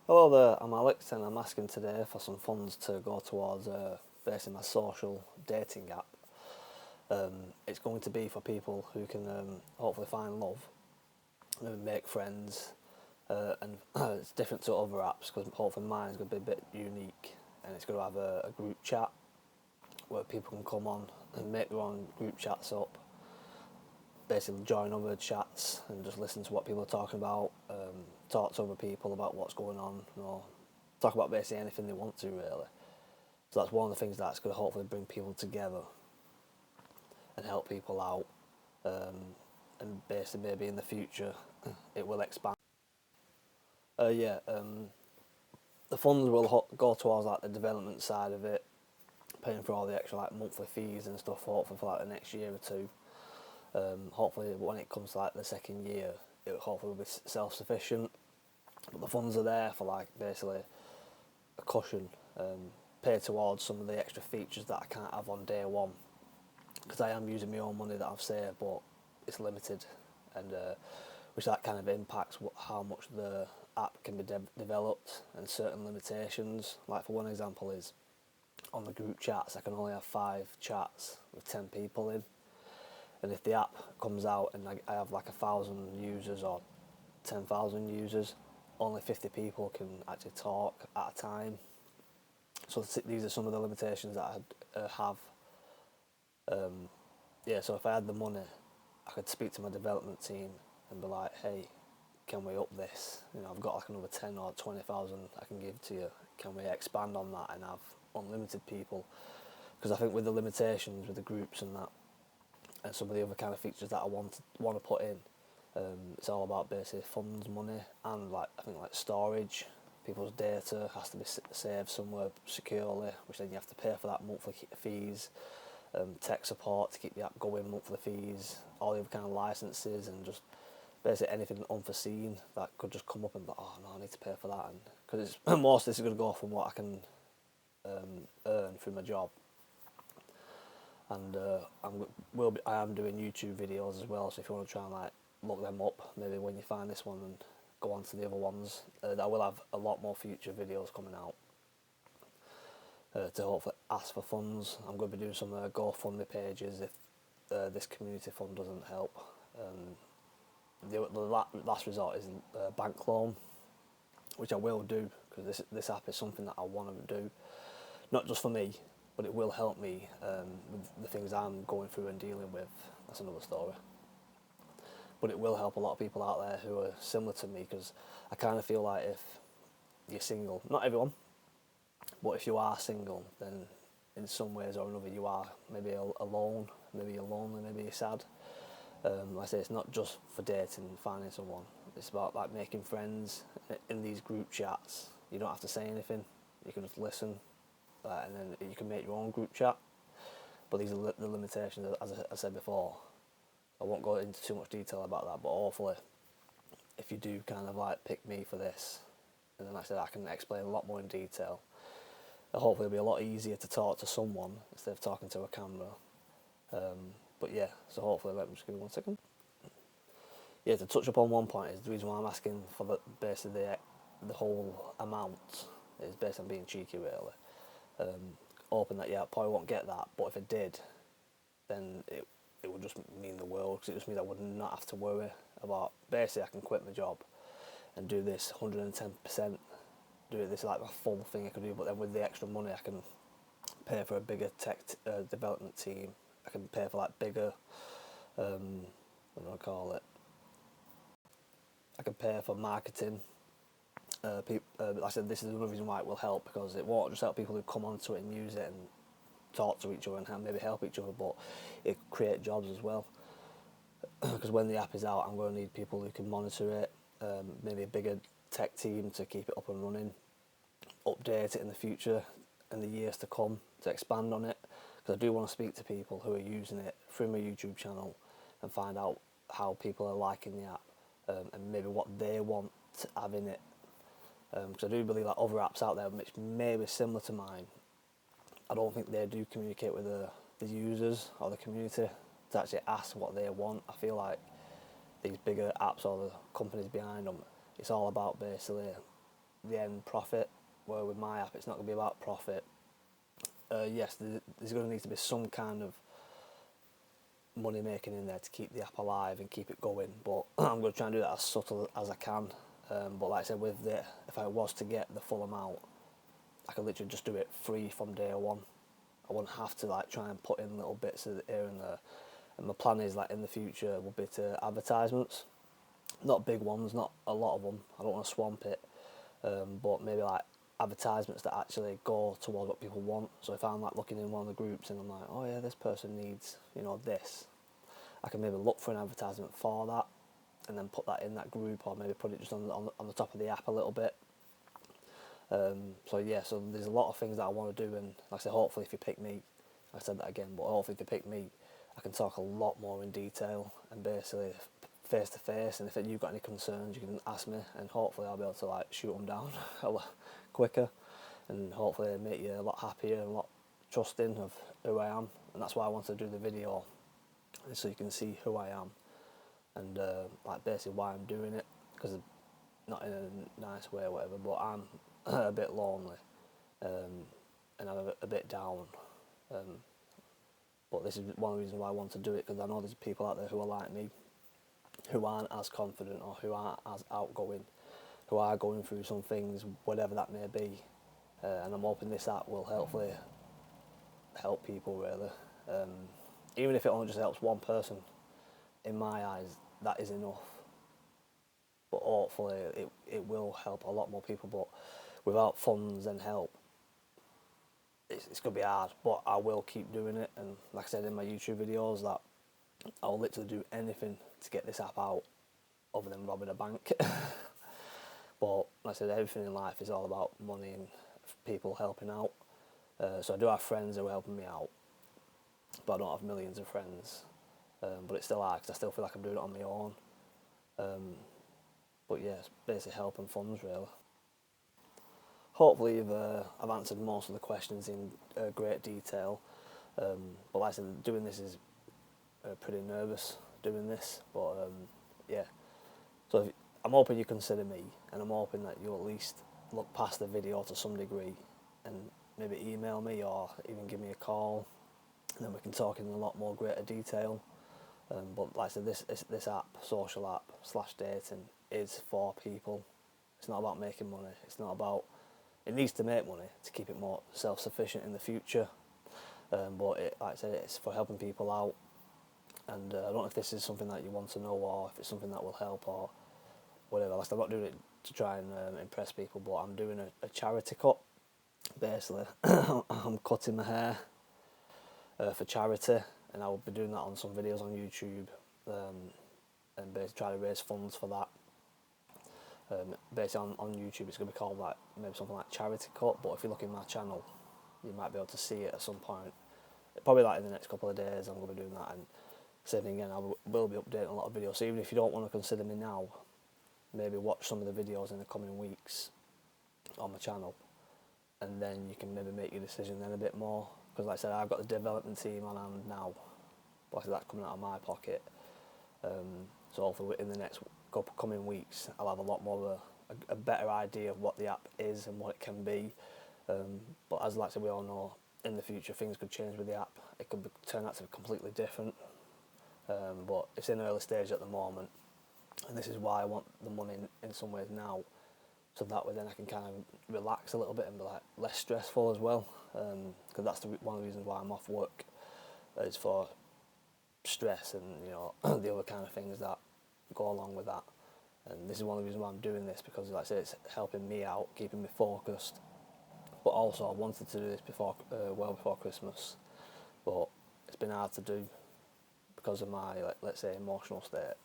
Hello there, I'm Alex and I'm asking today for some funds to go towards basically my social dating app. It's going to be for people who can hopefully find love, maybe make friends, and it's different to other apps because hopefully mine's going to be a bit unique and it's going to have a group chat where people can come on and make their own group chats up, basically join other chats and just listen to what people are talking about, talk to other people about what's going on, talk about basically anything they want to really. So that's one of the things that's going to hopefully bring people together and help people out, and basically maybe in the future it will expand. Yeah, the funds will go towards like the development side of it, paying for all the extra like monthly fees and stuff hopefully for like the next year or two. Hopefully when it comes to like the second year it hopefully will be self-sufficient, but the funds are there for like basically a cushion, pay towards some of the extra features that I can't have on day one because I am using my own money that I've saved, but it's limited, and which that kind of impacts how much the app can be developed and certain limitations. Like for one example is on the group chats I can only have 5 chats with 10 people in, and if the app comes out and I have like 1,000 users or 10,000 users, only 50 people can actually talk at a time. So these are some of the limitations that I have. Yeah, so if I had the money, I could speak to my development team and be like, hey, can we up this? You know, I've got like another 10 or 20,000 I can give to you. Can we expand on that and have unlimited people? Because I think with the limitations with the groups and that, and some of the other kind of features that I want to put in, it's all about basically funds, money, and like I think like storage. People's data has to be saved somewhere securely, which then you have to pay for that monthly fees, tech support to keep the app going, monthly fees, all the other kind of licenses, and just basically anything unforeseen that could just come up and be like, oh no, I need to pay for that, and because most of this is going to go from what I can earn through my job, and I am doing YouTube videos as well. So if you want to try and like look them up, maybe when you find this one and go on to the other ones, I will have a lot more future videos coming out. To hopefully ask for funds. I'm going to be doing some GoFundMe pages if this community fund doesn't help. The last resort is bank loan, which I will do because this app is something that I want to do, not just for me, but it will help me with the things I'm going through and dealing with. That's another story. But it will help a lot of people out there who are similar to me, because I kind of feel like if you're single, not everyone, but if you are single, then in some ways or another you are maybe alone, maybe you're lonely, maybe you're sad. Like I say, it's not just for dating and finding someone. It's about like making friends in these group chats. You don't have to say anything. You can just listen, and then you can make your own group chat. But these are the limitations, as I said before. I won't go into too much detail about that, but hopefully, if you do kind of like pick me for this, and then like I said, I can explain a lot more in detail. Hopefully it'll be a lot easier to talk to someone instead of talking to a camera. But yeah, so hopefully, let me just give me 1 second. Yeah, to touch upon one point is the reason why I'm asking for basically the whole amount is based on being cheeky really. Hoping that, yeah, I probably won't get that, but if I did, then it would just mean the world, because it just means I would not have to worry about, basically I can quit my job and do this 110%, do this like a full thing I could do, but then with the extra money I can pay for a bigger tech development team. I can pay for like bigger, what do I call it? I can pay for marketing. Like I said, this is another reason why it will help, because it won't just help people who come onto it and use it and talk to each other and maybe help each other, but it create jobs as well. Because when the app is out, I'm going to need people who can monitor it, maybe a bigger tech team to keep it up and running, update it in the future and the years to come to expand on it, because I do want to speak to people who are using it through my YouTube channel and find out how people are liking the app, and maybe what they want to have in it, because I do believe that other apps out there which may be similar to mine, I don't think they do communicate with the users or the community to actually ask what they want. I feel like these bigger apps or the companies behind them, it's all about basically the end profit, where with my app it's not going to be about profit. Yes, there's going to need to be some kind of money making in there to keep the app alive and keep it going, but I'm going to try and do that as subtle as I can. But like I said, if I was to get the full amount, I could literally just do it free from day one. I wouldn't have to like try and put in little bits of here and there. And my plan is like in the future will be to advertisements, not big ones, not a lot of them. I don't want to swamp it, but maybe like advertisements that actually go towards what people want. So if I'm like looking in one of the groups and I'm like, oh yeah, this person needs, this, I can maybe look for an advertisement for that and then put that in that group, or maybe put it just on the top of the app a little bit. So there's a lot of things that I want to do, and like I said, hopefully if you pick me, I said that again, but hopefully if you pick me, I can talk a lot more in detail and basically face to face, and if you've got any concerns you can ask me, and hopefully I'll be able to like shoot them down a lot quicker, and hopefully make you a lot happier and a lot trusting of who I am. And that's why I wanted to do the video, so you can see who I am and like basically why I'm doing it, because not in a nice way or whatever, but I'm a bit lonely, and I'm a bit down, but this is one of the reasons why I want to do it, because I know there's people out there who are like me, who aren't as confident or who aren't as outgoing, who are going through some things, whatever that may be, and I'm hoping this app will hopefully help people really. Even if it only just helps one person, in my eyes that is enough, but hopefully it will help a lot more people. But without funds and help, it's going to be hard, but I will keep doing it. And like I said in my YouTube videos, that I'll literally do anything to get this app out other than robbing a bank. But like I said, everything in life is all about money and people helping out. So I do have friends who are helping me out, but I don't have millions of friends. But it's still hard because I still feel like I'm doing it on my own. But yeah, it's basically helping funds really. Hopefully I've answered most of the questions in great detail. But like I said, doing this is pretty nervous doing this. But yeah, so I'm hoping you consider me, and I'm hoping that you at least look past the video to some degree and maybe email me or even give me a call, and then we can talk in a lot more greater detail. But like I said, this app, social app / dating, is for people. It's not about making money. It's not about. It needs to make money to keep it more self-sufficient in the future. But like I said, it's for helping people out. And I don't know if this is something that you want to know, or if it's something that will help, or whatever. Like I'm not doing it to try and impress people, but I'm doing a charity cut. Basically, I'm cutting my hair for charity, and I will be doing that on some videos on YouTube, and basically try to raise funds for that. Basically on YouTube it's going to be called like maybe something like charity cut, but if you look in my channel you might be able to see it at some point, probably like in the next couple of days. I'm going to be doing that, and same thing again, I will be updating a lot of videos, so even if you don't want to consider me now, maybe watch some of the videos in the coming weeks on my channel, and then you can maybe make your decision then a bit more, because like I said, I've got the development team on hand now, but that's coming out of my pocket. So hopefully in the next couple coming weeks I'll have a lot more of a better idea of what the app is and what it can be. But as like I said, we all know in the future things could change with the app. It could turn out to be completely different. But it's in early stage at the moment, and this is why I want the money in some ways now, so that way then I can kind of relax a little bit and be like less stressful as well. Because that's one of the reasons why I'm off work, is for stress and the other kind of things that go along with that. And this is one of the reasons why I'm doing this, because like I say, it's helping me out, keeping me focused. But also I wanted to do this well before Christmas, but it's been hard to do because of my let's say emotional state.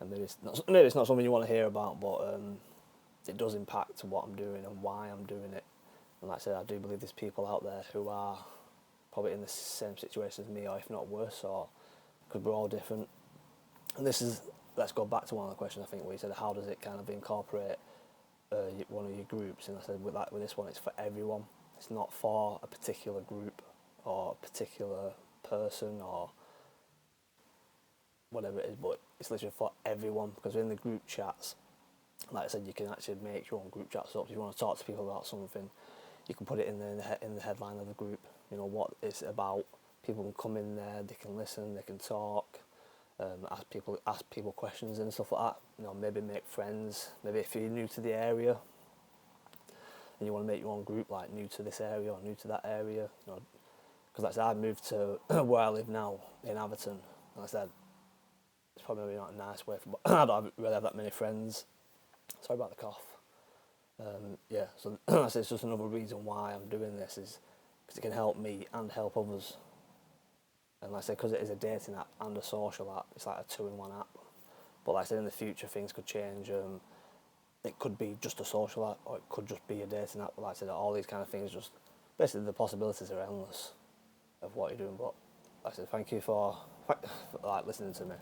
And maybe it's not something you want to hear about, but it does impact what I'm doing and why I'm doing it. And like I said, I do believe there's people out there who are probably in the same situation as me, or if not worse, or because we're all different. And let's go back to one of the questions, I think, where you said, how does it kind of incorporate one of your groups? And I said, with this one, it's for everyone. It's not for a particular group or a particular person or whatever it is, but it's literally for everyone, because in the group chats, like I said, you can actually make your own group chats up. If you want to talk to people about something, you can put it in the headline of the group. You know what it's about. People can come in there, they can listen, they can talk, ask people questions and stuff like that. You know, maybe make friends. Maybe if you're new to the area and you want to make your own group, like new to this area or new to that area, you know, because like I said, I moved to where I live now in Everton. And like I said, it's probably not a nice way for, I don't really have that many friends. Sorry about the cough. Yeah, so it's just another reason why I'm doing this, is because it can help me and help others. And like I said, because it is a dating app and a social app, it's like a two-in-one app. But like I said, in the future things could change. It could be just a social app, or it could just be a dating app. But like I said, all these kind of things, just basically the possibilities are endless of what you're doing. But like I said, thank you for like listening to me,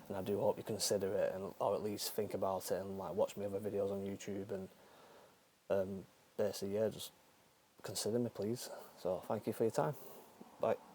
and I do hope you consider it, and or at least think about it, and like watch my other videos on YouTube, and basically, yeah, just consider me, please. So thank you for your time. Bye.